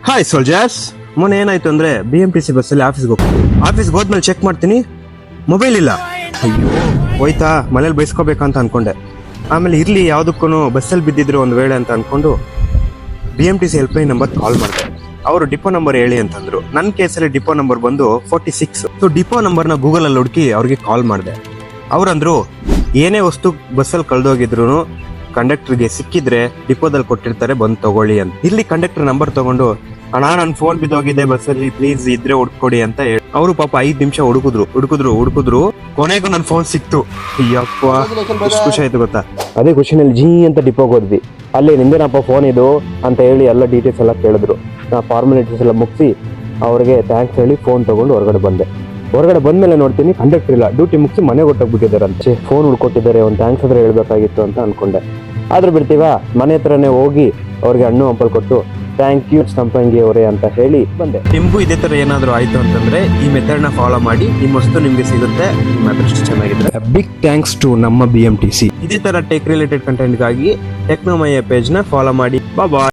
Hi soldiers. ಮೊನ್ನೆ ಏನಾಯ್ತು ಅಂದ್ರೆ BMTC ಬಸ್ಸಲ್ಲಿ ಆಫೀಸ್ಗೆ ಹೋದ್ಮೇಲೆ ಚೆಕ್ ಮಾಡ್ತೀನಿ, ಮೊಬೈಲ್ ಇಲ್ಲ. ಅಯ್ಯೋ ಹೋಯ್ತಾ, ಮನೇಲಿ ಬೈಸ್ಕೋಬೇಕಂತ ಅನ್ಕೊಂಡೆ. ಆಮೇಲೆ ಇರ್ಲಿ ಯಾವುದಕ್ಕೂ ಬಸ್ಸಲ್ಲಿ ಬಿದ್ದಿದ್ರು ಒಂದು ವೇಳೆ ಅಂತ ಅನ್ಕೊಂಡು BMTC ಹೆಲ್ಪ್ಲೈನ್ ನಂಬರ್ ಕಾಲ್ ಮಾಡಿದೆ. ಅವರು ಡಿಪೋ ನಂಬರ್ ಹೇಳಿ ಅಂತಂದ್ರು. ನನ್ನ ಕೇಸಲ್ಲಿ ಡಿಪೋ ನಂಬರ್ ಬಂದು 46. ಸೊ ಡಿಪೋ ನಂಬರ್ನ ಗೂಗಲಲ್ಲಿ ಹುಡುಕಿ ಅವ್ರಿಗೆ ಕಾಲ್ ಮಾಡಿದೆ. ಅವ್ರಂದ್ರು ಏನೇ ವಸ್ತು ಬಸ್ಸಲ್ಲಿ ಕಳೆದೋಗಿದ್ರು ಕಂಡಕ್ಟರ್ಗೆ ಸಿಕ್ಕಿದ್ರೆ ಡಿಪೋದಲ್ಲಿ ಕೊಟ್ಟಿರ್ತಾರೆ, ಬಂದು ತಗೊಳ್ಳಿ ಅಂತ. ಇಲ್ಲಿ ಕಂಡಕ್ಟರ್ ನಂಬರ್ ತಗೊಂಡು, ಅಣ್ಣ ನನ್ನ ಫೋನ್ ಬಿದ್ದೋಗಿದೆ ಬಸ್ಸಲ್ಲಿ, ಪ್ಲೀಸ್ ಇದ್ರೆ ಹುಡ್ಕೊಡಿ ಅಂತ ಹೇಳಿ ಅವರು ಪಾಪ 5 ನಿಮಿಷ ಹುಡುಕಿದ್ರು. ಕೊನೆಗೂ ನನ್ನ ಫೋನ್ ಸಿಕ್ತು. ಅಯ್ಯಪ್ಪ ಎಷ್ಟು ಖುಷಿ ಆಯ್ತು ಗೊತ್ತಾ. ಅದೇ ಖುಷಿನಲ್ಲಿ ಜೀ ಅಂತ ಡಿಪೋಗೆ ಹೋದ್ವಿ. ಅಲ್ಲಿ ನಿಂದೇನಪ್ಪ ಫೋನ್ ಇದು ಅಂತ ಹೇಳಿ ಎಲ್ಲ ಡೀಟೇಲ್ಸ್ ಎಲ್ಲ ಕೇಳಿದ್ರು. ನಾ ಫಾರ್ಮಾಲಿಟೀಸ್ ಎಲ್ಲ ಮುಗಿಸಿ ಅವ್ರಿಗೆ ಥ್ಯಾಂಕ್ಸ್ ಹೇಳಿ ಫೋನ್ ತಗೊಂಡು ಹೊರಗಡೆ ಬಂದ್ಮೇಲೆ ನೋಡ್ತೀನಿ ಕಂಡಕ್ಟರ್ ಇಲ್ಲ, ಡ್ಯೂಟಿ ಮುಗಿಸಿ ಮನೆಗೆ ಹೊಟ್ಟೋಗ್ಬಿಟ್ಟಿದ್ದಾರಂತೆ. ಫೋನ್ ಹುಡ್ಕೊಟ್ಟಿದ್ದಾರೆ, ಒಂದು ಥ್ಯಾಂಕ್ಸ್ ಆದ್ರೆ ಹೇಳ್ಬೇಕಾಗಿತ್ತು ಅಂತ ಅನ್ಕೊಂಡೆ. ಆದ್ರೂ ಬಿಡ್ತೀವಾ, ಮನೆ ಹತ್ರನೇ ಹೋಗಿ ಅವ್ರಿಗೆ ಹಣ್ಣು ಹಂಪಲ್ ಕೊಟ್ಟು ಥ್ಯಾಂಕ್ ಯು ಸಂಪಂಗಿ ಅವರೇ ಅಂತ ಹೇಳಿ ಬಂದೆ. ನಿಮಗೂ ಇದೇ ತರ ಏನಾದ್ರು ಆಯ್ತು ಅಂತಂದ್ರೆ ಈ ಮೆಥಡ್ ನ ಫಾಲೋ ಮಾಡಿ, ನಿಮ್ಮ ವಸ್ತು ನಿಮ್ಗೆ ಸಿಗುತ್ತೆ. ನಿಮ್ಮ ಅದೃಷ್ಟ ಚೆನ್ನಾಗಿದ್ರೆ ಬಿಗ್ ಥ್ಯಾಂಕ್ಸ್ ಟು ನಮ್ಮ BMTC. ಇದೇ ತರ ಟೆಕ್ ರಿಲೇಟೆಡ್ ಕಂಟೆಂಟ್ ಗಾಗಿ ಟೆಕ್ನೋಮಯ ಪೇಜ್ ನ ಫಾಲೋ ಮಾಡಿ. ಬಾಯ್.